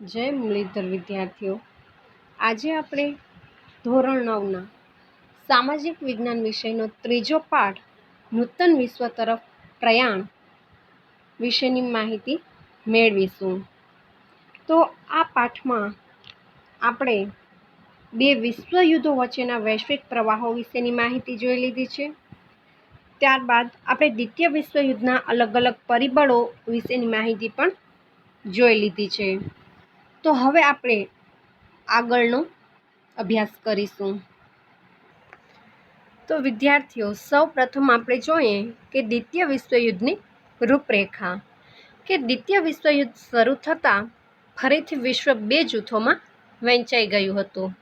જય મુરલીધર વિદ્યાર્થીઓ, આજે આપણે ધોરણ 9ના સામાજિક વિજ્ઞાન વિષયનો ત્રીજો પાઠ નૂતન વિશ્વ તરફ પ્રયાણ વિશેની માહિતી મેળવીશું. તો આ પાઠમાં આપણે બે વિશ્વયુદ્ધો વચ્ચેના વૈશ્વિક પ્રવાહો વિશેની માહિતી જોઈ લીધી છે. ત્યારબાદ આપણે દ્વિતીય વિશ્વયુદ્ધના અલગ અલગ પરિબળો વિશેની માહિતી પણ જોઈ લીધી છે. તો હવે આપણે આગળનો અભ્યાસ કરીશું. તો વિદ્યાર્થીઓ, સૌ પ્રથમ આપણે જોઈએ કે દ્વિતીય વિશ્વયુદ્ધની રૂપરેખા. કે દ્વિતીય વિશ્વયુદ્ધ શરૂ થતાં ફરીથી વિશ્વ બે જૂથોમાં વહેંચાઈ ગયું હતું.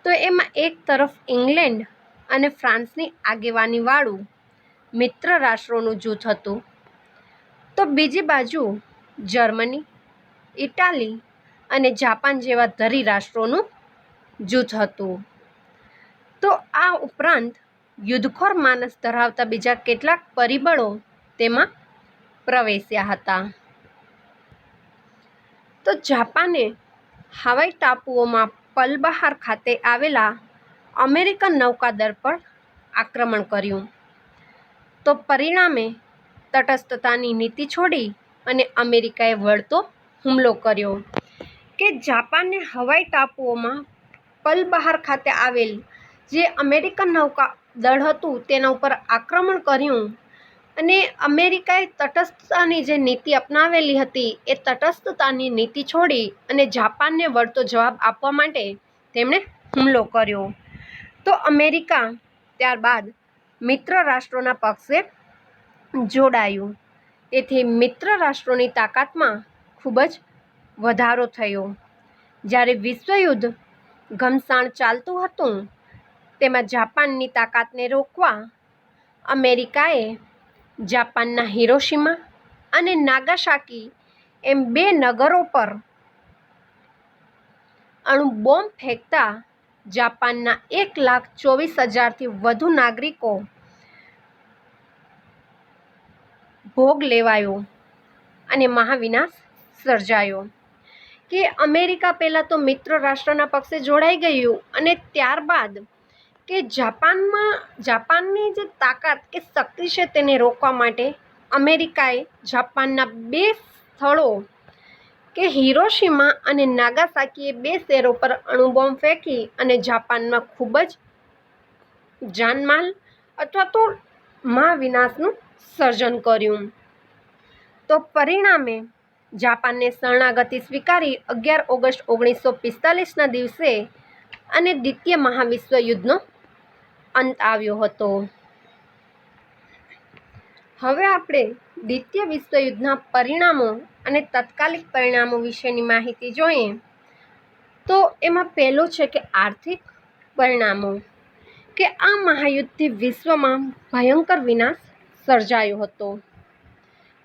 તો એમાં એક તરફ ઇંગ્લેન્ડ અને ફ્રાન્સની આગેવાનીવાળું મિત્ર રાષ્ટ્રોનું જૂથ હતું, તો બીજી બાજુ જર્મની, ઇટાલી અને જાપાન જેવા ધરી રાષ્ટ્રોનું જૂથ હતું. તો આ ઉપરાંત યુદ્ધખોર માનસ ધરાવતા બીજા કેટલાક પરિબળો તેમાં પ્રવેશ્યા હતા. તો જાપાને હવાઈ ટાપુઓમાં પલબહાર ખાતે આવેલા અમેરિકન નૌકાદળ પર આક્રમણ કર્યું. તો પરિણામે તટસ્થતાની નીતિ છોડી અને અમેરિકાએ વળતો હુમલો કર્યો. કે જાપાને હવાઈ ટાપુઓમાં પલબહાર ખાતે આવેલ જે અમેરિકન નૌકાદળ હતું તેના ઉપર આક્રમણ કર્યું અને અમેરિકાએ તટસ્થતાની જે નીતિ અપનાવેલી હતી એ તટસ્થતાની નીતિ છોડી અને જાપાનને વળતો જવાબ આપવા માટે તેમણે હુમલો કર્યો. તો અમેરિકા ત્યારબાદ મિત્ર રાષ્ટ્રોના પક્ષે જોડાયું. તેથી મિત્ર રાષ્ટ્રોની તાકાતમાં ખૂબ જ વધારો થયો. જ્યારે વિશ્વયુદ્ધ ઘમસાણ ચાલતું હતું તેમાં જાપાનની તાકાતને રોકવા અમેરિકાએ જાપાનના હિરોશિમા અને નાગાસાકી એમ બે નગરો પર અણુ બોમ્બ ફેંકતા જાપાનના 1,24,000થી વધુ નાગરિકો ભોગ લેવાયો અને મહાવિનાશ સર્જાયો. કે અમેરિકા પહેલાં તો મિત્ર રાષ્ટ્રના પક્ષે જોડાઈ ગયું અને ત્યારબાદ કે જાપાનની જે તાકાત કે શક્તિ છે તેને રોકવા માટે અમેરિકાએ જાપાનના બે સ્થળો કે હિરોશિમા અને નાગાસાકીએ બે શહેરો પર અણુબોમ્બ ફેંકી અને જાપાનમાં ખૂબ જ જાનમાલ અથવા તો મહાવિનાશનું સર્જન કર્યું. તો પરિણામે જાપાનને શરણાગતિ સ્વીકારી 11 ઓગસ્ટ 1945ના દિવસે અને દ્વિતીય મહાવિશ્વયુદ્ધનો અંત આવ્યો હતો. હવે આપણે દ્વિતીય વિશ્વયુદ્ધના પરિણામો અને તત્કાલિક પરિણામો વિશેની માહિતી જોઈએ. તો એમાં પહેલું છે કે આર્થિક પરિણામો. કે આ મહાયુદ્ધથી વિશ્વમાં ભયંકર વિનાશ સર્જાયો હતો.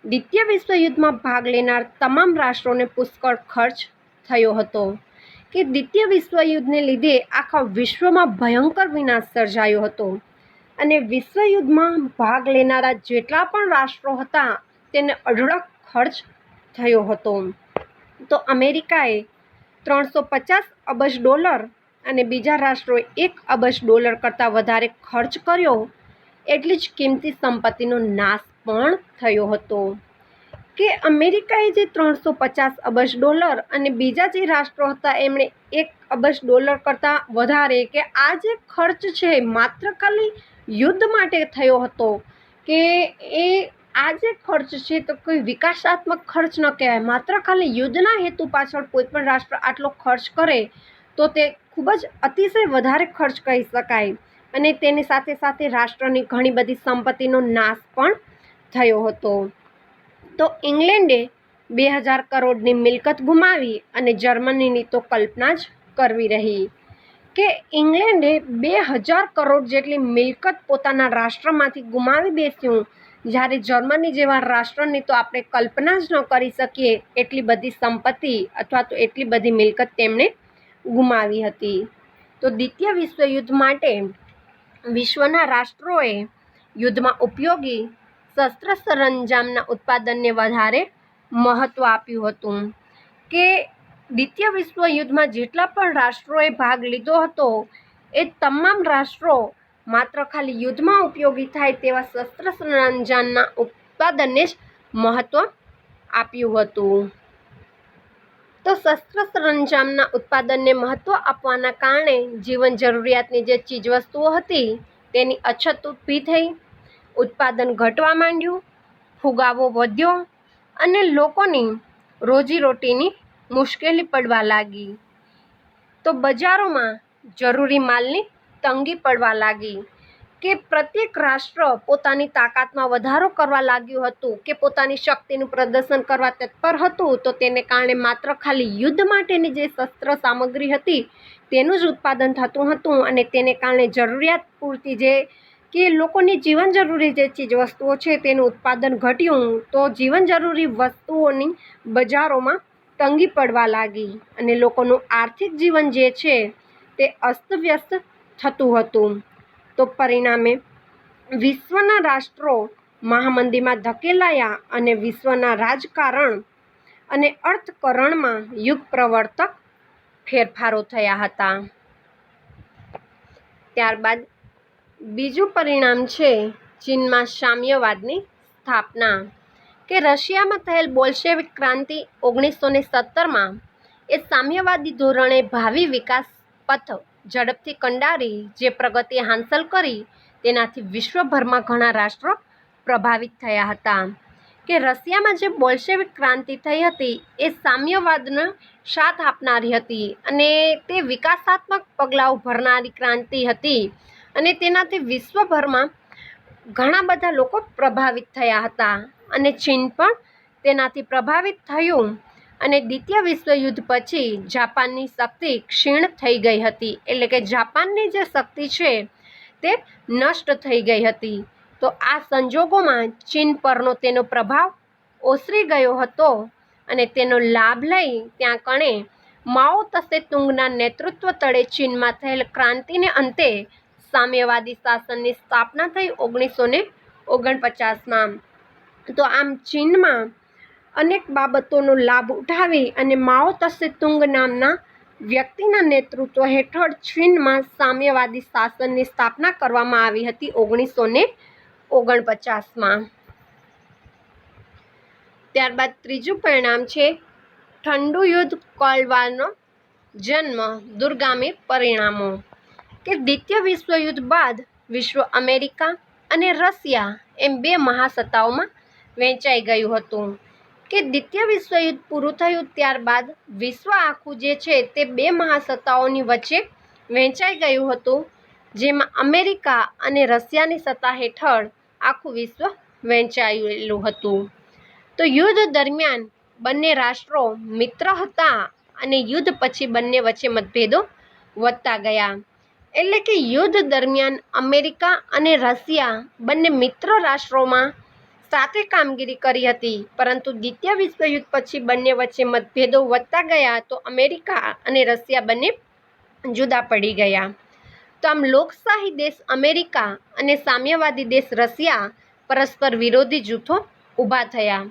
દ્વિતીય વિશ્વયુદ્ધમાં ભાગ લેનાર તમામ રાષ્ટ્રોને પુષ્કળ ખર્ચ થયો હતો. કે દ્વિતીય વિશ્વયુદ્ધને લીધે આખા વિશ્વમાં ભયંકર વિનાશ સર્જાયો હતો અને વિશ્વયુદ્ધમાં ભાગ લેનારા જેટલા પણ રાષ્ટ્રો હતા તેને અઢળક ખર્ચ થયો હતો. તો અમેરિકાએ $350 અબજ અને બીજા રાષ્ટ્રોએ $1 અબજ કરતાં વધારે ખર્ચ કર્યો. એટલી જ કિંમતી સંપત્તિનો નાશ પણ થયો હતો. કે અમેરિકાએ જે $350 અબજ અને બીજા જે રાષ્ટ્રો હતા એમણે $1 અબજ કરતાં વધારે કે આ જે ખર્ચ છે માત્ર ખાલી યુદ્ધ માટે થયો હતો. કે એ આ જે ખર્ચ છે તો કોઈ વિકાસાત્મક ખર્ચ ન કહેવાય. માત્ર ખાલી યુદ્ધના હેતુ પાછળ કોઈ પણ રાષ્ટ્ર આટલો ખર્ચ કરે તો તે ખૂબ જ અતિશય વધારે ખર્ચ કહી શકાય. અને તેની સાથે સાથે રાષ્ટ્રની ઘણી બધી સંપત્તિનો નાશ પણ થયો હતો. તો ઇંગ્લેન્ડે 2,000 કરોડની મિલકત ગુમાવી અને જર્મનીની તો કલ્પના જ કરવી રહી. કે ઇંગ્લેન્ડે 2,000 કરોડ જેટલી મિલકત પોતાના રાષ્ટ્રમાંથી ગુમાવી બેસ્યું, જ્યારે જર્મની જેવા રાષ્ટ્રની તો આપણે કલ્પના જ ન કરી શકીએ એટલી બધી સંપત્તિ અથવા તો એટલી બધી મિલકત તેમણે ગુમાવી હતી. તો દ્વિતીય વિશ્વયુદ્ધ માટે વિશ્વના રાષ્ટ્રોએ યુદ્ધમાં ઉપયોગી શસ્ત્ર સરંજામના ઉત્પાદનને વધારે મહત્ત્વ આપ્યું હતું. કે દ્વિતીય વિશ્વયુદ્ધમાં જેટલા પણ રાષ્ટ્રોએ ભાગ લીધો હતો એ તમામ રાષ્ટ્રો માત્ર ખાલી યુદ્ધમાં ઉપયોગી થાય તેવા શસ્ત્ર સરંજામના ઉત્પાદનને જ મહત્વ આપ્યું હતું. તો શસ્ત્ર સરંજામના ઉત્પાદનને મહત્વ આપવાના કારણે જીવન જરૂરિયાતની જે ચીજવસ્તુઓ હતી તેની અછત ઊભી થઈ, ઉત્પાદન ઘટવા માંડ્યું, ફુગાવો વધ્યો અને લોકોની રોજીરોટીની મુશ્કેલી પડવા લાગી. તો બજારોમાં જરૂરી માલની તંગી પડવા લાગી કે પ્રત્યેક રાષ્ટ્ર પોતાની તાકાતમાં વધારો કરવા લાગ્યું હતું કે પોતાની શક્તિનું પ્રદર્શન કરવા તત્પર હતું. તો તેને કારણે માત્ર ખાલી યુદ્ધ માટેની જે શસ્ત્ર સામગ્રી હતી તેનું જ ઉત્પાદન થતું હતું અને તેને કારણે જરૂરિયાત પૂરતી જે કે લોકોની જીવન જરૂરી જે ચીજવસ્તુઓ છે તેનું ઉત્પાદન ઘટ્યું. તો જીવન જરૂરી વસ્તુઓની બજારોમાં તંગી પડવા લાગી અને લોકોનું આર્થિક જીવન જે છે તે અસ્તવ્યસ્ત થતું હતું. તો પરિણામે વિશ્વના રાષ્ટ્રો મહામંદીમાં ધકેલાયા અને વિશ્વના રાજકારણ અને અર્થકરણમાં યુગ પ્રવર્તક ફેરફારો થયા હતા. ત્યારબાદ બીજું પરિણામ છે ચીનમાં સામ્યવાદની સ્થાપના કે રશિયામાં થયેલ બોલ્શેવિક ક્રાંતિ 1917માં એ સામ્યવાદી ધોરણે ભાવિ વિકાસ પથ ઝડપથી કંડારી જે પ્રગતિ હાંસલ કરી તેનાથી વિશ્વભરમાં ઘણા રાષ્ટ્રો પ્રભાવિત થયા હતા. કે રશિયામાં જે બોલ્શેવિક ક્રાંતિ થઈ હતી એ સામ્યવાદનો સાથ આપનારી હતી અને તે વિકાસાત્મક પગલાઓ ભરનારી ક્રાંતિ હતી અને તેનાથી વિશ્વભરમાં ઘણા બધા લોકો પ્રભાવિત થયા હતા અને ચીન પણ તેનાથી પ્રભાવિત થયું. અને દ્વિતીય વિશ્વયુદ્ધ પછી જાપાનની શક્તિ ક્ષીણ થઈ ગઈ હતી, એટલે કે જાપાનની જે શક્તિ છે તે નષ્ટ થઈ ગઈ હતી. તો આ સંજોગોમાં ચીન પરનો તેનો પ્રભાવ ઓસરી ગયો હતો અને તેનો લાભ લઈ ત્યાં કણે માઓ તસે તુંગના નેતૃત્વ તળે ચીનમાં થયેલ ક્રાંતિને અંતે સામ્યવાદી શાસનની સ્થાપના થઈ 1949માં. તો આમ ચીનમાં અનેક બાબતોનો લાભ ઉઠાવી અને માઓ તસે તુંગ નામના વ્યક્તિના નેતૃત્વ હેઠળ ચીનમાં સામ્યવાદી શાસનની સ્થાપના કરવામાં આવી હતી 1949માં. ત્યારબાદ ત્રીજું પરિણામ છે ઠંડુ યુદ્ધ કોલ્ડ વોરનો જન્મ, દૂરગામી પરિણામો કે દ્વિતીય વિશ્વયુદ્ધ બાદ વિશ્વ અમેરિકા અને રશિયા એમ બે મહાસત્તાઓમાં વહેંચાઈ ગયું હતું. કે દ્વિતીય વિશ્વયુદ્ધ પૂરું થયું ત્યારબાદ વિશ્વ આખું જે છે તે બે મહાસત્તાઓની વચ્ચે વહેંચાઈ ગયું હતું, જેમાં અમેરિકા અને રશિયાની સત્તા હેઠળ આખું વિશ્વ વહેંચાયેલું હતું. તો યુદ્ધ દરમિયાન બંને રાષ્ટ્રો મિત્ર હતા અને યુદ્ધ પછી બંને વચ્ચે મતભેદો વધતા ગયા. એટલે કે યુદ્ધ દરમિયાન અમેરિકા અને રશિયા બંને મિત્ર રાષ્ટ્રોમાં સાથે કામગીરી કરી હતી, પરંતુ દ્વિતીય વિશ્વયુદ્ધ પછી બંને વચ્ચે મતભેદો વધતા ગયા તો અમેરિકા અને રશિયા બંને જુદા પડી ગયા. તો આમ લોકશાહી દેશ અમેરિકા અને સામ્યવાદી દેશ રશિયા પરસ્પર વિરોધી જૂથો ઊભા થયા.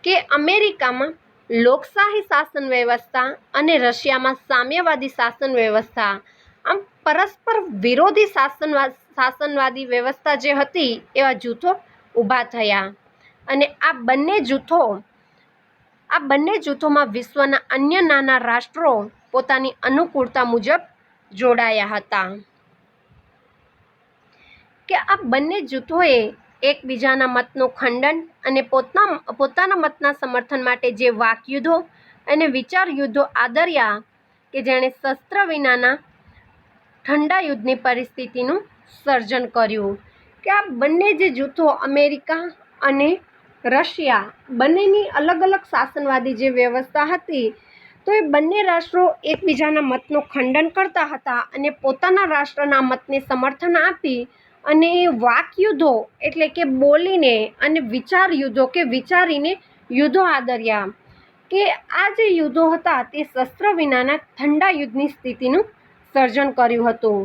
કે અમેરિકામાં લોકશાહી શાસન વ્યવસ્થા અને રશિયામાં સામ્યવાદી શાસન વ્યવસ્થા, આમ પરસ્પર વિરોધી શાસનવાદી વ્યવસ્થા જે હતી એવા જૂથો ઊભા થયા. અને આ બંને જૂથોમાં વિશ્વના અન્ય નાના રાષ્ટ્રો પોતાની અનુકૂળતા મુજબ જોડાયા હતા. કે આ બંને જૂથોએ એકબીજાના મતનું ખંડન અને પોતાના મતના સમર્થન માટે જે વાકયુદ્ધો અને વિચાર યુદ્ધો આદર્યા કે જેણે શસ્ત્ર વિનાના ઠંડા યુદ્ધની પરિસ્થિતિનું સર્જન કર્યું. કે આ બંને જે જૂથો અમેરિકા અને રશિયા બંનેની અલગ અલગ શાસનવાદી જે વ્યવસ્થા હતી તો એ બંને રાષ્ટ્રો એકબીજાના મતનું ખંડન કરતા હતા અને પોતાના રાષ્ટ્રના મતને સમર્થન આપી અને વાકયુદ્ધો એટલે કે બોલીને અને વિચાર યુદ્ધો કે વિચારીને યુદ્ધો આદર્યા. કે આ જે યુદ્ધો હતા તે શસ્ત્ર વિનાના ઠંડા યુદ્ધની સ્થિતિનું સર્જન કર્યું હતું.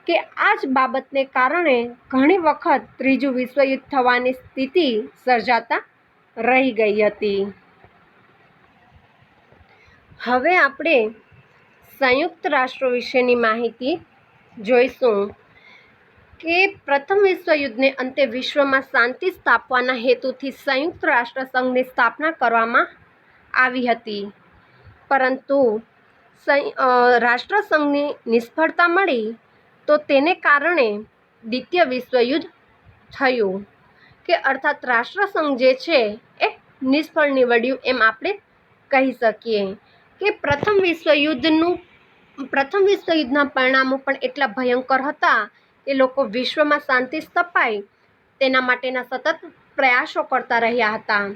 કે આ જ બાબતને કારણે ઘણી વખત ત્રીજું વિશ્વયુદ્ધ થવાની સ્થિતિ સર્જાતા રહી ગઈ હતી. હવે આપણે સંયુક્ત રાષ્ટ્રો વિશેની માહિતી જોઈશું કે પ્રથમ વિશ્વયુદ્ધને અંતે વિશ્વમાં શાંતિ સ્થાપવાના હેતુથી સંયુક્ત રાષ્ટ્ર સંઘની સ્થાપના કરવામાં આવી હતી, પરંતુ રાષ્ટ્રસંઘની નિષ્ફળતા મળી તો તેને કારણે દ્વિતીય વિશ્વયુદ્ધ થયું, કે અર્થાત રાષ્ટ્રસંઘ જે છે એ નિષ્ફળ નીવડ્યું એમ આપણે કહી શકીએ. કે પ્રથમ વિશ્વયુદ્ધના પરિણામો પણ એટલા ભયંકર હતા કે લોકો વિશ્વમાં શાંતિ સ્થપાય તેના માટેના સતત પ્રયાસો કરતા રહ્યા હતા.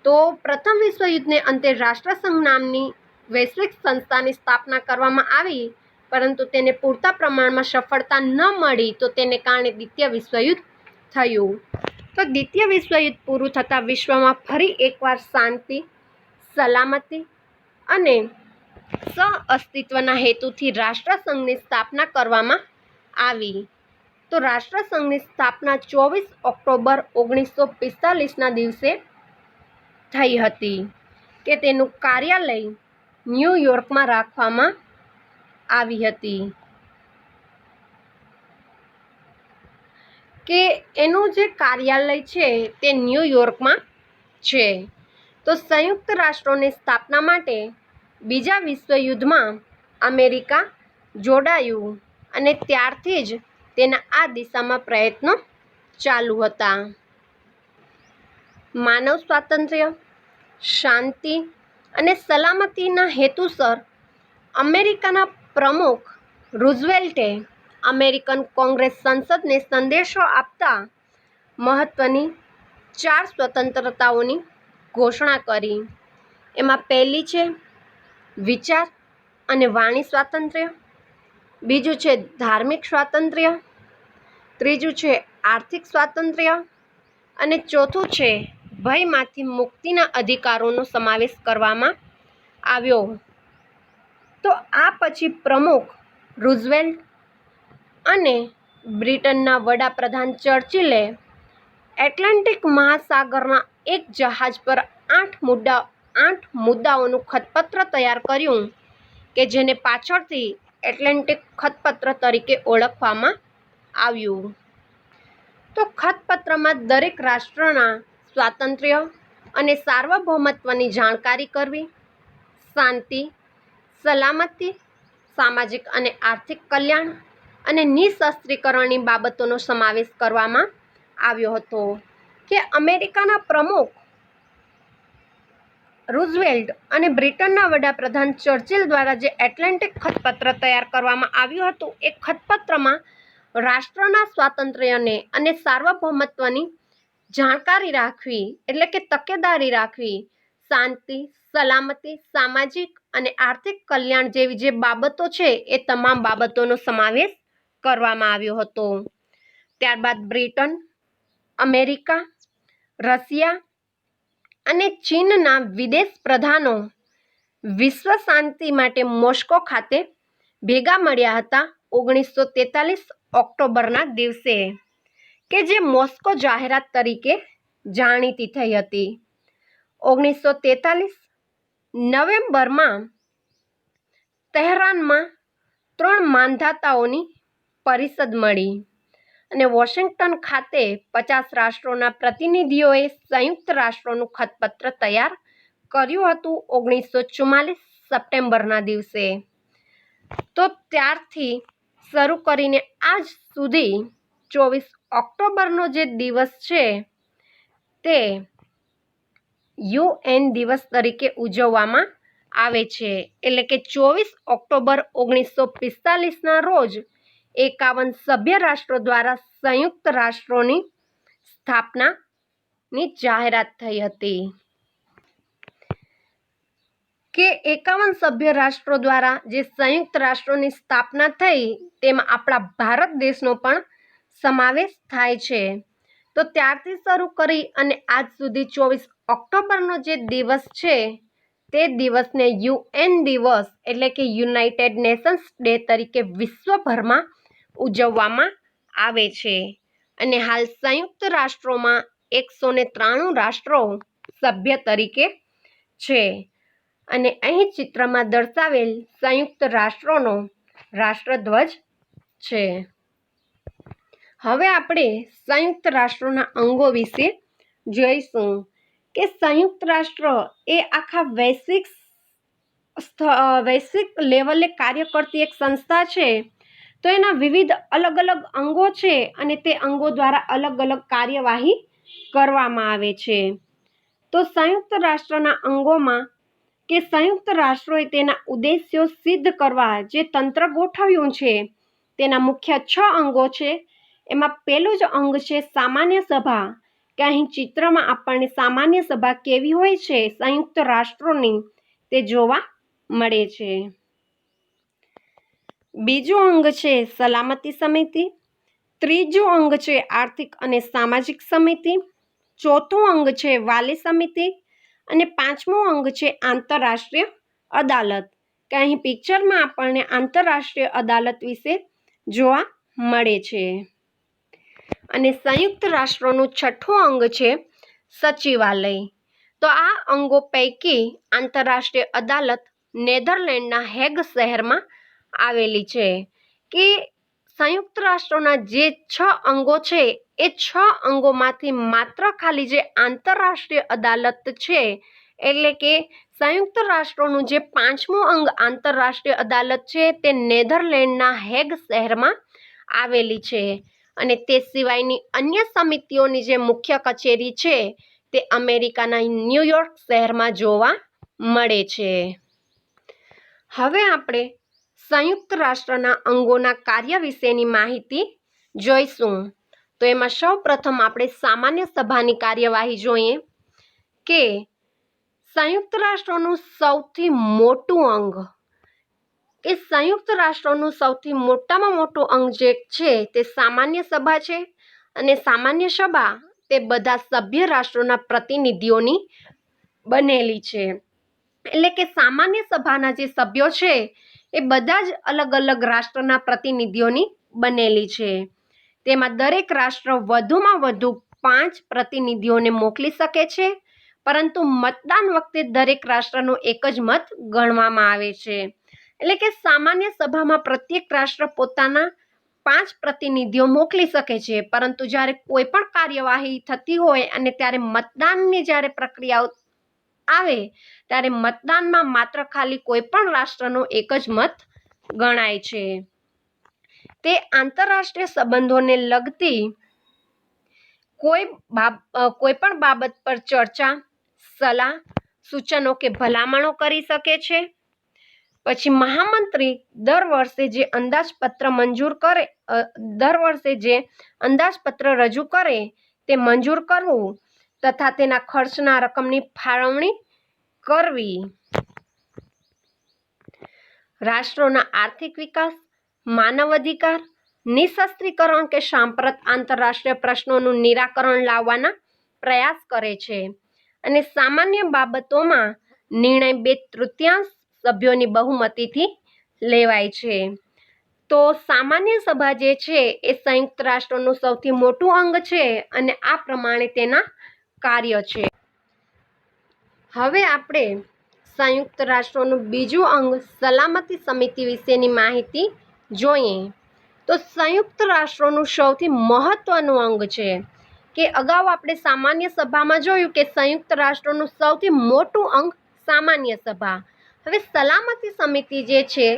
તો પ્રથમ વિશ્વયુદ્ધને અંતે રાષ્ટ્રસંઘ નામની વૈશ્વિક સંસ્થાની સ્થાપના કરવામાં આવી, પરંતુ તેને પૂરતા પ્રમાણમાં સફળતા ન મળી, તો તેને કારણે દ્વિતીય વિશ્વયુદ્ધ થયું. તો દ્વિતીય વિશ્વયુદ્ધ પૂરું થતાં વિશ્વમાં ફરી એકવાર શાંતિ, સલામતી અને સહઅસ્તિત્વના હેતુથી રાષ્ટ્રસંઘની સ્થાપના કરવામાં આવી. તો રાષ્ટ્રસંઘની સ્થાપના 24 ઓક્ટોબર 1945ના દિવસે થઈ હતી, કે તેનું કાર્યાલય ન્યૂયોર્કમાં રાખવામાં આવી હતી. કે એનું જે કાર્યાલય છે તે ન્યૂયોર્કમાં છે. તો સંયુક્ત રાષ્ટ્રોની સ્થાપના માટે બીજા વિશ્વયુદ્ધમાં અમેરિકા જોડાયું અને ત્યારથી જ તેના આ દિશામાં પ્રયત્નો ચાલુ હતા. માનવ સ્વાતંત્ર્ય, શાંતિ અને સલામતીના હેતુસર અમેરિકાના પ્રમુખ રૂઝવેલ્ટે અમેરિકન કોંગ્રેસ સંસદને સંદેશો આપતા મહત્વની 4 સ્વતંત્રતાઓની ઘોષણા કરી. એમાં પહેલી છે વિચાર અને વાણી સ્વાતંત્ર્ય, બીજું છે ધાર્મિક સ્વાતંત્ર્ય, ત્રીજું છે આર્થિક સ્વાતંત્ર્ય અને ચોથું છે ભયમાંથી મુક્તિના અધિકારોનો સમાવેશ કરવામાં આવ્યો. તો આ પછી પ્રમુખ રૂઝવેલ્ટ અને બ્રિટનના વડાપ્રધાન ચર્ચિલે એટલાન્ટિક મહાસાગરના એક જહાજ પર 8 મુદ્દાઓનું ખતપત્ર તૈયાર કર્યું, કે જેને પાછળથી એટલાન્ટિક ખતપત્ર તરીકે ઓળખવામાં આવ્યું. તો ખતપત્રમાં દરેક રાષ્ટ્રના સ્વાતંત્ર્ય અને સાર્વભૌમત્વની જાણકારી કરવી, શાંતિ, સલામતી, સામાજિક અને આર્થિક કલ્યાણ અને નિઃશસ્ત્રીકરણની બાબતોનો સમાવેશ કરવામાં આવ્યો હતો. કે અમેરિકાના પ્રમુખ રૂઝવેલ્ટ અને બ્રિટનના વડાપ્રધાન ચર્ચિલ દ્વારા જે એટલાન્ટિક ખતપત્ર તૈયાર કરવામાં આવ્યું હતું, એ ખતપત્રમાં રાષ્ટ્રના સ્વાતંત્ર્યને અને સાર્વભૌમત્વની જાણકારી રાખવી, એટલે કે તકેદારી રાખવી, શાંતિ, સલામતી, સામાજિક અને આર્થિક કલ્યાણ જેવી જે બાબતો છે એ તમામ બાબતોનો સમાવેશ કરવામાં આવ્યો હતો. ત્યારબાદ બ્રિટન, અમેરિકા, રશિયા અને ચીનના વિદેશ પ્રધાનો વિશ્વ શાંતિ માટે મોસ્કો ખાતે ભેગા મળ્યા હતા 1943 ઓક્ટોબરના દિવસે, કે જે મોસ્કો જાહેરાત તરીકે જાણીતી થઈ હતી. 1943 નવેમ્બરમાં તહેરાનમાં 3 માંધાતાઓની પરિષદ મળી અને વોશિંગ્ટન ખાતે 50 રાષ્ટ્રોના પ્રતિનિધિઓએ સંયુક્ત રાષ્ટ્રોનું ખતપત્ર તૈયાર કર્યું હતું 1944 સપ્ટેમ્બરના દિવસે. તો ત્યારથી શરૂ કરીને આજ સુધી 24 ઓક્ટોબરનો જે દિવસ છે તે UN દિવસ તરીકે ઉજવવામાં આવે છે. એટલે કે 24 ઓક્ટોબર 1945ના રોજ 51 સભ્ય રાષ્ટ્રો દ્વારા સંયુક્ત રાષ્ટ્રોની સ્થાપનાની જાહેરાત થઈ હતી. કે 51 સભ્ય રાષ્ટ્રો દ્વારા જે સંયુક્ત રાષ્ટ્રોની સ્થાપના થઈ તેમાં આપણા ભારત દેશનો પણ સમાવેશ થાય છે. તો ત્યારથી શરૂ કરી અને આજ સુધી 24 ઓક્ટોબરનો જે દિવસ છે તે દિવસને UN દિવસ એટલે કે યુનાઇટેડ નેશન્સ ડે તરીકે વિશ્વભરમાં ઉજવવામાં આવે છે. અને હાલ સંયુક્ત રાષ્ટ્રોમાં 193 રાષ્ટ્રો સભ્ય તરીકે છે. અને અહીં ચિત્રમાં દર્શાવેલ સંયુક્ત રાષ્ટ્રોનો રાષ્ટ્રધ્વજ છે. હવે આપણે સંયુક્ત રાષ્ટ્રોના અંગો વિશે જોઈશું કે સંયુક્ત રાષ્ટ્ર એ આખા વૈશ્વિક લેવલે કાર્ય કરતી એક સંસ્થા છે. તો એના વિવિધ અલગ અલગ અંગો છે અને તે અંગો દ્વારા અલગ અલગ કાર્યવાહી કરવામાં આવે છે. તો સંયુક્ત રાષ્ટ્રના અંગોમાં કે સંયુક્ત રાષ્ટ્રોએ તેના ઉદ્દેશ્યો સિદ્ધ કરવા જે તંત્ર ગોઠવ્યું છે તેના મુખ્ય 6 અંગો છે. એમાં પહેલું જ અંગ છે સામાન્ય સભા, કે અહીં ચિત્રમાં આપણને સામાન્ય સભા કેવી હોય છે સંયુક્ત રાષ્ટ્રોની તે જોવા મળે છે. બીજું અંગ છે સલામતી સમિતિ, ત્રીજું અંગ છે આર્થિક અને સામાજિક સમિતિ, ચોથું અંગ છે વાલી સમિતિ અને પાંચમું અંગ છે આંતરરાષ્ટ્રીય અદાલત, કે અહીં પિક્ચરમાં આપણને આંતરરાષ્ટ્રીય અદાલત વિશે જોવા મળે છે. અને સંયુક્ત રાષ્ટ્રોનું છઠ્ઠું અંગ છે સચિવાલય. તો આ અંગો પૈકી આંતરરાષ્ટ્રીય અદાલત નેધરલેન્ડના હેગ શહેરમાં આવેલી છે. કે સંયુક્ત રાષ્ટ્રોના જે 6 અંગો છે એ 6 અંગોમાંથી માત્ર ખાલી જે આંતરરાષ્ટ્રીય અદાલત છે, એટલે કે સંયુક્ત રાષ્ટ્રોનું જે 5મું અંગ આંતરરાષ્ટ્રીય અદાલત છે તે નેધરલેન્ડના હેગ શહેરમાં આવેલી છે. અને તે સિવાયની અન્ય સમિતિઓની જે મુખ્ય કચેરી છે તે અમેરિકાના ન્યૂયોર્ક શહેરમાં જોવા મળે છે. હવે આપણે સંયુક્ત રાષ્ટ્રના અંગોના કાર્ય વિશેની માહિતી જોઈશું. તો એમાં સૌપ્રથમ આપણે સામાન્ય સભાની કાર્યવાહી જોઈએ કે સંયુક્ત રાષ્ટ્રોનું સૌથી મોટું અંગ, એ સંયુક્ત રાષ્ટ્રોનું સૌથી મોટામાં મોટું અંગ જે છે તે સામાન્ય સભા છે. અને સામાન્ય સભા તે બધા સભ્ય રાષ્ટ્રોના પ્રતિનિધિઓની બનેલી છે. એટલે કે સામાન્ય સભાના જે સભ્યો છે એ બધા જ અલગ અલગ રાષ્ટ્રના પ્રતિનિધિઓની બનેલી છે. તેમાં દરેક રાષ્ટ્ર વધુમાં વધુ 5 પ્રતિનિધિઓને મોકલી શકે છે, પરંતુ મતદાન વખતે દરેક રાષ્ટ્રનો એક જ મત ગણવામાં આવે છે. એટલે કે સામાન્ય સભામાં પ્રત્યેક રાષ્ટ્ર પોતાના 5 પ્રતિનિધિઓ મોકલી શકે છે, પરંતુ જ્યારે કોઈ પણ કાર્યવાહી થતી હોય અને ત્યારે મતદાનની જ્યારે પ્રક્રિયા આવે ત્યારે મતદાનમાં માત્ર ખાલી કોઈ પણ રાષ્ટ્રનો એક જ મત ગણાય છે. તે આંતરરાષ્ટ્રીય સંબંધોને લગતી કોઈ પણ બાબત પર ચર્ચા, સલાહ, સૂચનો કે ભલામણો કરી શકે છે. પછી મહામંત્રી દર વર્ષે જે અંદાજપત્ર રજૂ કરે તે મંજૂર કરવું તથા તેના ખર્ચના રકમની ફાળવણી કરવી. રાષ્ટ્રોના આર્થિક વિકાસ, માનવ અધિકાર, નિઃશસ્ત્રીકરણ કે સાંપ્રત આંતરરાષ્ટ્રીય પ્રશ્નોનું નિરાકરણ લાવવાના પ્રયાસ કરે છે. અને સામાન્ય બાબતોમાં નિર્ણય 2/3 સભ્યોની બહુમતીથી લેવાય છે. તો સામાન્ય સભા જે છે એ સંયુક્ત રાષ્ટ્રોનું સૌથી મોટું અંગ છે અને આ પ્રમાણે તેના કાર્ય છે. હવે આપણે સંયુક્ત રાષ્ટ્રોનું બીજું અંગ સલામતી સમિતિ વિશેની માહિતી જોઈએ. તો સંયુક્ત રાષ્ટ્રોનું સૌથી મહત્વનું અંગ છે કે અગાઉ આપણે સામાન્ય સભામાં જોયું કે સંયુક્ત રાષ્ટ્રોનું સૌથી મોટું અંગ સામાન્ય સભા. હવે સલામતી સમિતિ જે છે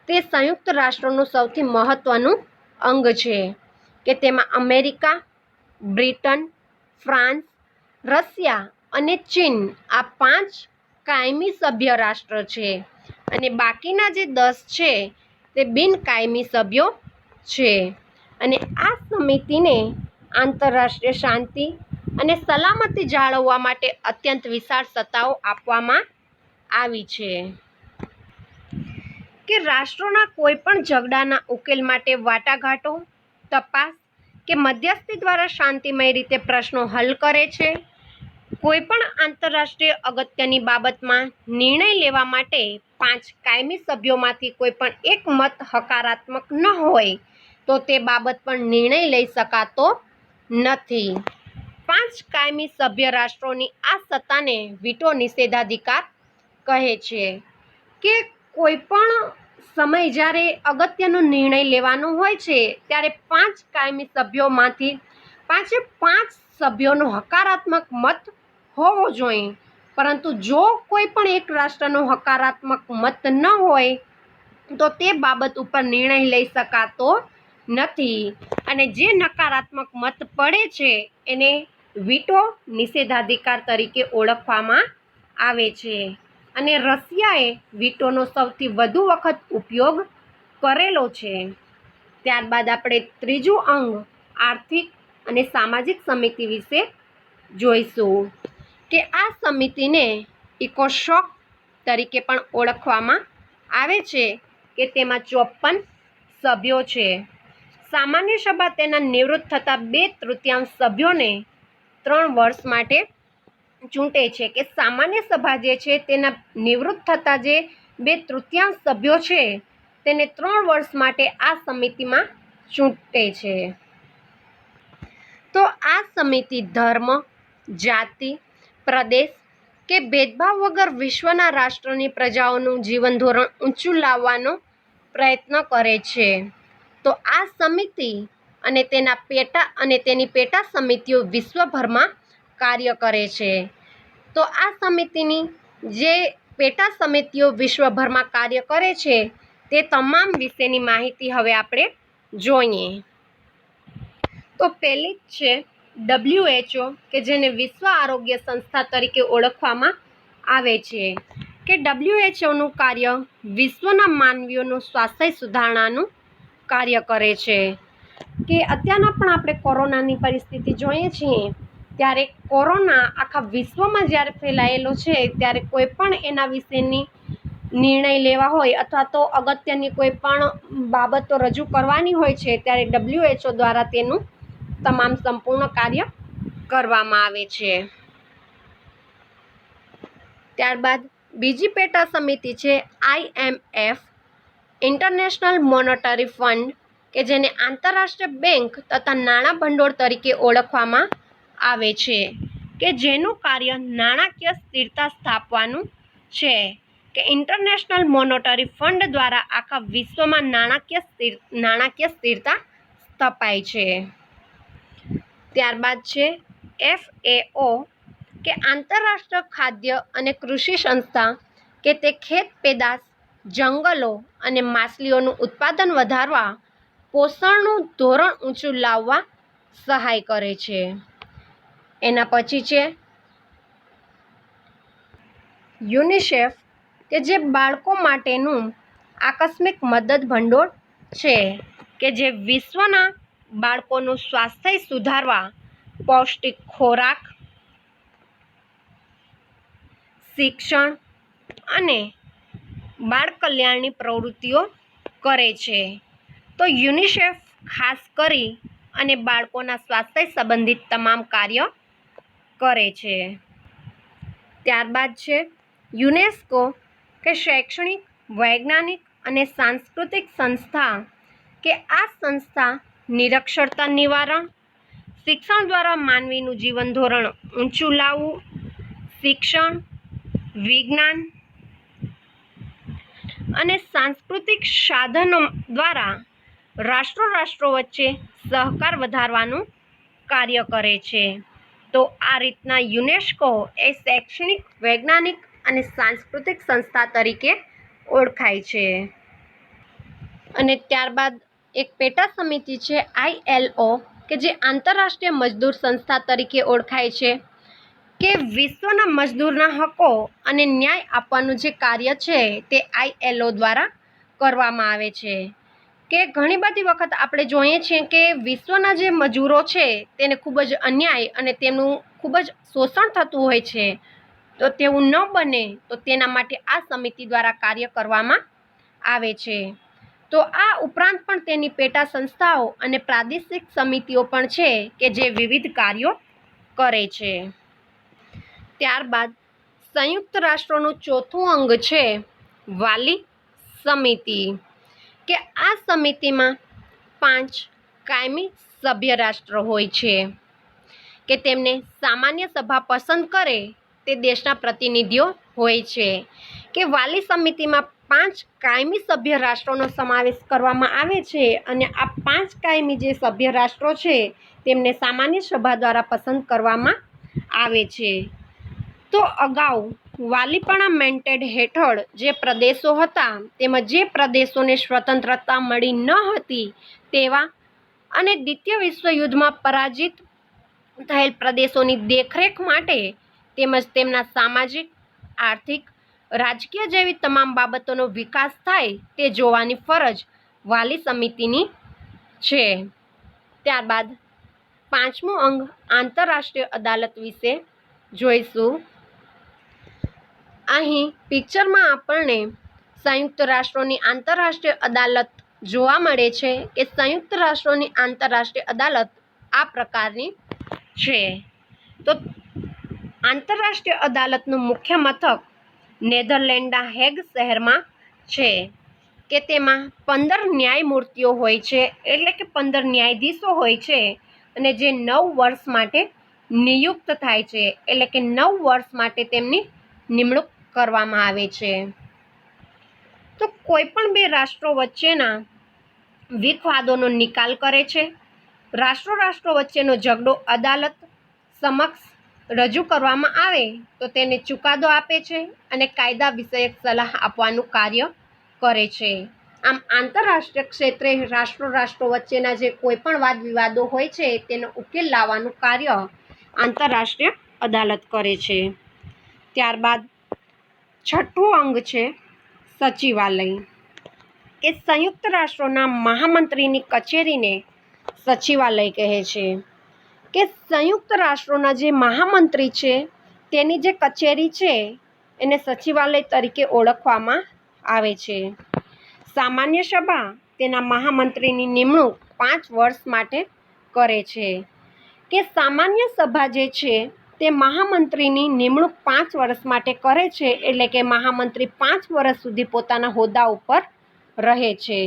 તે સંયુક્ત રાષ્ટ્રોનું સૌથી મહત્વનું અંગ છે કે તેમાં અમેરિકા, બ્રિટન, ફ્રાન્સ, રશિયા અને ચીન આ 5 કાયમી સભ્ય રાષ્ટ્ર છે અને બાકીના જે 10 છે તે બિનકાયમી સભ્યો છે. અને આ સમિતિને આંતરરાષ્ટ્રીય શાંતિ અને સલામતી જાળવવા માટે અત્યંત વિશાળ સત્તાઓ આપવામાં આવી છે. કે રાષ્ટ્રોના કોઈ પણ ઝઘડાના ઉકેલ માટે વાટાઘાટો, તપાસ કે મધ્યસ્થી દ્વારા શાંતિમય રીતે પ્રશ્નો હલ કરે છે. કોઈ પણ આંતરરાષ્ટ્રીય અગત્યની બાબતમાં નિર્ણય લેવા માટે 5 કાયમી સભ્યોમાંથી કોઈ પણ એક મત હકારાત્મક ન હોય તો તે બાબત પર નિર્ણય લઈ શકાતો નથી. 5 કાયમી સભ્ય રાષ્ટ્રોની આ સત્તાને વીટો નિષેધાધિકાર કહે છે કે કોઈ પણ સમય જ્યારે અગત્યનો નિર્ણય લેવાનો હોય છે ત્યારે 5 કાયમી સભ્યોમાંથી 5 સભ્યોનો હકારાત્મક મત હોવો જોઈએ, પરંતુ જો કોઈ પણ એક રાષ્ટ્રનો હકારાત્મક મત ન હોય તો તે બાબત ઉપર નિર્ણય લઈ શકાતો નથી, અને જે નકારાત્મક મત પડે છે એને વીટો નિષેધાધિકાર તરીકે ઓળખવામાં આવે છે. અને રશિયાએ વીટોનો સૌથી વધુ વખત ઉપયોગ કરેલો છે. ત્યારબાદ આપણે ત્રીજું અંગ આર્થિક અને સામાજિક સમિતિ વિશે જોઈશું કે આ સમિતિને ઇકોસોક તરીકે પણ ઓળખવામાં આવે છે કે તેમાં 54 સભ્યો છે. સામાન્ય સભા તેના નિવૃત્ત થતા 2/3 સભ્યોને 3 વર્ષ માટે ચૂંટે છે, કે સામાન્ય સભા જે છે તેના નિવૃત્ત થતા જે 2/3 સભ્યો છે તેને 3 વર્ષ માટે આ સમિતિમાં ચૂંટે છે. તો આ સમિતિ ધર્મ, જાતિ, પ્રદેશ કે ભેદભાવ વગર વિશ્વના રાષ્ટ્રોની પ્રજાઓનું જીવન ધોરણ ઊંચું લાવવાનો પ્રયત્ન કરે છે. તો આ સમિતિ અને તેની પેટા સમિતિઓ વિશ્વભરમાં કાર્ય કરે છે. તો આ સમિતિની જે પેટા સમિતિઓ વિશ્વભરમાં કાર્ય કરે છે તે તમામ વિશેની માહિતી હવે આપણે જોઈએ. તો પહેલી જ છે WHO, કે જેને વિશ્વ આરોગ્ય સંસ્થા તરીકે ઓળખવામાં આવે છે, કે WHOનું કાર્ય વિશ્વના માનવીઓનું સ્વાસ્થ્ય સુધારણાનું કાર્ય કરે છે. કે અત્યારના પણ આપણે કોરોનાની પરિસ્થિતિ જોઈએ છીએ ત્યારે કોરોના આખા વિશ્વમાં જ્યારે ફેલાયેલો છે ત્યારે કોઈ પણ એના વિશેની નિર્ણય લેવા હોય અથવા તો અગત્યની કોઈ પણ બાબતો રજૂ કરવાની હોય છે ત્યારે WHO દ્વારા તેનું તમામ સંપૂર્ણ કાર્ય કરવામાં આવે છે. ત્યારબાદ બીજી પેટા સમિતિ છે IMF, ઇન્ટરનેશનલ મોનેટરી ફંડ, કે જેને આંતરરાષ્ટ્રીય બેંક તથા નાણાં ભંડોળ તરીકે ઓળખવામાં આવે છે, કે જેનું કાર્ય નાણાકીય સ્થિરતા સ્થાપવાનું છે. કે ઇન્ટરનેશનલ મોનેટરી ફંડ દ્વારા આખા વિશ્વમાં નાણાકીય સ્થિરતા સ્થપાય છે. ત્યારબાદ છે FAO, કે આંતરરાષ્ટ્રીય ખાદ્ય અને કૃષિ સંસ્થા, કે તે ખેત પેદાશ, જંગલો અને માછલીઓનું ઉત્પાદન વધારવા, પોષણનું ધોરણ ઊંચું લાવવા સહાય કરે છે. એના પછી છે યુનિસેફ, કે જે બાળકો માટેનું આકસ્મિક મદદ ભંડોળ છે, કે જે વિશ્વના બાળકોનું સ્વાસ્થ્ય સુધારવા, પૌષ્ટિક ખોરાક, શિક્ષણ અને બાળ કલ્યાણની પ્રવૃત્તિઓ કરે છે. તો યુનિસેફ ખાસ કરી અને બાળકોના સ્વાસ્થ્ય સંબંધિત તમામ કાર્ય કરે છે. ત્યારબાદ છે યુનેસ્કો, કે શૈક્ષણિક, વૈજ્ઞાનિક અને સાંસ્કૃતિક સંસ્થા, કે આ સંસ્થા નિરક્ષરતા નિવારણ, શિક્ષણ દ્વારા માનવીનું જીવન ધોરણ ઊંચું લાવવું, શિક્ષણ, વિજ્ઞાન અને સાંસ્કૃતિક સાધનો દ્વારા રાષ્ટ્રો વચ્ચે સહકાર વધારવાનું કાર્ય કરે છે. તો આ રીતના યુનેસ્કો એ શૈક્ષણિક, વૈજ્ઞાનિક અને સાંસ્કૃતિક સંસ્થા તરીકે ઓળખાય છે. અને ત્યારબાદ એક પેટા સમિતિ છે ILO, કે જે આંતરરાષ્ટ્રીય મજદૂર સંસ્થા તરીકે ઓળખાય છે, કે વિશ્વના મજદૂરના હકો અને ન્યાય આપવાનું જે કાર્ય છે તે ILO દ્વારા કરવામાં આવે છે. કે ઘણી બધી વખત આપણે જોઈએ છીએ કે વિશ્વના જે મજૂરો છે તેને ખૂબ જ અન્યાય અને તેમનું ખૂબ જ શોષણ થતું હોય છે, તો તેવું ન બને તો તેના માટે આ સમિતિ દ્વારા કાર્ય કરવામાં આવે છે. તો આ ઉપરાંત પણ તેની પેટા સંસ્થાઓ અને પ્રાદેશિક સમિતિઓ પણ છે કે જે વિવિધ કાર્યો કરે છે. ત્યારબાદ સંયુક્ત રાષ્ટ્રોનું ચોથું અંગ છે વાલી સમિતિ, કે આ સમિતિમાં 5 કાયમી સભ્ય રાષ્ટ્ર હોય છે, કે તેમને સામાન્ય સભા પસંદ કરે તે દેશના પ્રતિનિધિઓ હોય છે કે વાલી સમિતિમાં 5 કાયમી સભ્ય રાષ્ટ્રોનો સમાવેશ કરવામાં આવે છે અને આ 5 કાયમી જે સભ્ય રાષ્ટ્રો છે તેમને સામાન્ય સભા દ્વારા પસંદ કરવામાં આવે છે. તો અગાઉ વાલીપણા મેન્ડેટ હેઠળ જે પ્રદેશો હતા તેમાં જે પ્રદેશોને સ્વતંત્રતા મળી ન હતી તેવા અને દ્વિતીય વિશ્વયુદ્ધમાં પરાજિત થયેલ પ્રદેશોની દેખરેખ માટે તેમજ તેમના સામાજિક, આર્થિક, રાજકીય જેવી તમામ બાબતોનો વિકાસ થાય તે જોવાની ફરજ વાલી સમિતિની છે. ત્યારબાદ 5મું અંગ આંતરરાષ્ટ્રીય અદાલત વિશે જોઈશું. અહીં પિક્ચરમાં આપણને સંયુક્ત રાષ્ટ્રોની આંતરરાષ્ટ્રીય અદાલત જોવા મળે છે કે સંયુક્ત રાષ્ટ્રોની આંતરરાષ્ટ્રીય અદાલત આ પ્રકારની છે. તો આંતરરાષ્ટ્રીય અદાલતનું મુખ્ય મથક નેધરલેન્ડના હેગ શહેરમાં છે કે તેમાં 15 ન્યાયમૂર્તિઓ હોય છે, એટલે કે 15 ન્યાયાધીશો હોય છે અને જે 9 વર્ષ માટે નિયુક્ત થાય છે, એટલે કે 9 વર્ષ માટે તેમની નિમણૂક કરવામાં આવે છે. તો કોઈ પણ બે રાષ્ટ્રો વચ્ચેના વિવાદોનો નિકાલ કરે છે. રાષ્ટ્રો વચ્ચેનો ઝઘડો અદાલત સમક્ષ રજૂ કરવામાં આવે તો તેને ચુકાદો આપે છે અને કાયદા વિષયક સલાહ આપવાનું કાર્ય કરે છે. આમ આંતરરાષ્ટ્રીય ક્ષેત્રે રાષ્ટ્રો વચ્ચેના જે કોઈ પણ વાદ વિવાદો હોય છે તેનો ઉકેલ લાવવાનું કાર્ય આંતરરાષ્ટ્રીય અદાલત કરે છે. ત્યારબાદ 6થું અંગ છે સચિવાલય, કે સંયુક્ત રાષ્ટ્રોના મહામંત્રીની કચેરીને સચિવાલય કહે છે. કે સંયુક્ત રાષ્ટ્રોના જે મહામંત્રી છે તેની જે કચેરી છે એને સચિવાલય તરીકે ઓળખવામાં આવે છે. સામાન્ય સભા તેના મહામંત્રીની નિમણૂક 5 વર્ષ માટે કરે છે. કે સામાન્ય સભા જે છે તે મહામંત્રીની નિમણૂક 5 વર્ષ માટે કરે છે, એટલે કે મહામંત્રી 5 વર્ષ સુધી પોતાના હોદ્દા ઉપર રહે છે.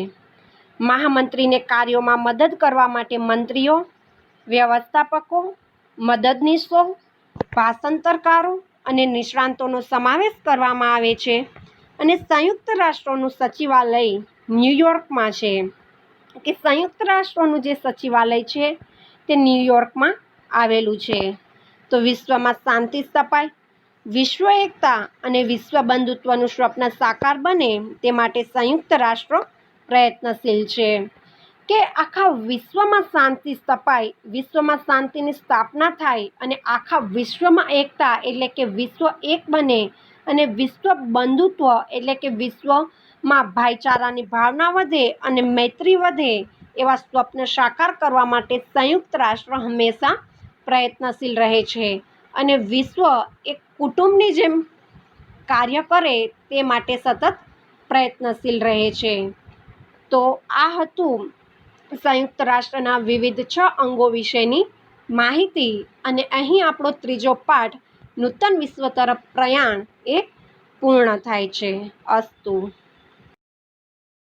મહામંત્રીને કાર્યોમાં મદદ કરવા માટે મંત્રીઓ, વ્યવસ્થાપકો, મદદનીશો, ભાષાંતરકારો અને નિષ્ણાતોનો સમાવેશ કરવામાં આવે છે. અને સંયુક્ત રાષ્ટ્રોનું સચિવાલય ન્યૂયોર્કમાં છે. કે સંયુક્ત રાષ્ટ્રોનું જે સચિવાલય છે તે ન્યૂયોર્કમાં આવેલું છે. તો વિશ્વમાં શાંતિ સ્થપાય, વિશ્વ એકતા અને વિશ્વ બંધુત્વનું સ્વપ્ન સાકાર બને તે માટે સંયુક્ત રાષ્ટ્રો પ્રયત્નશીલ છે. કે આખા વિશ્વમાં શાંતિ સ્થપાય, વિશ્વમાં શાંતિની સ્થાપના થાય અને આખા વિશ્વમાં એકતા એટલે કે વિશ્વ એક બને અને વિશ્વ બંધુત્વ એટલે કે વિશ્વમાં ભાઈચારાની ભાવના વધે અને મૈત્રી વધે એવા સ્વપ્ન સાકાર કરવા માટે સંયુક્ત રાષ્ટ્ર હંમેશા પ્રયત્નશીલ રહે છે અને વિશ્વ એક કુટુંબની જેમ કાર્ય કરે તે માટે સતત પ્રયત્નશીલ રહે છે. તો આ હતું સંયુક્ત રાષ્ટ્રના વિવિધ 6 અંગો વિશેની માહિતી અને અહીં આપણો 3જો પાઠ નૂતન વિશ્વ તરફ પ્રયાણ એ પૂર્ણ થાય છે. અસ્તુ.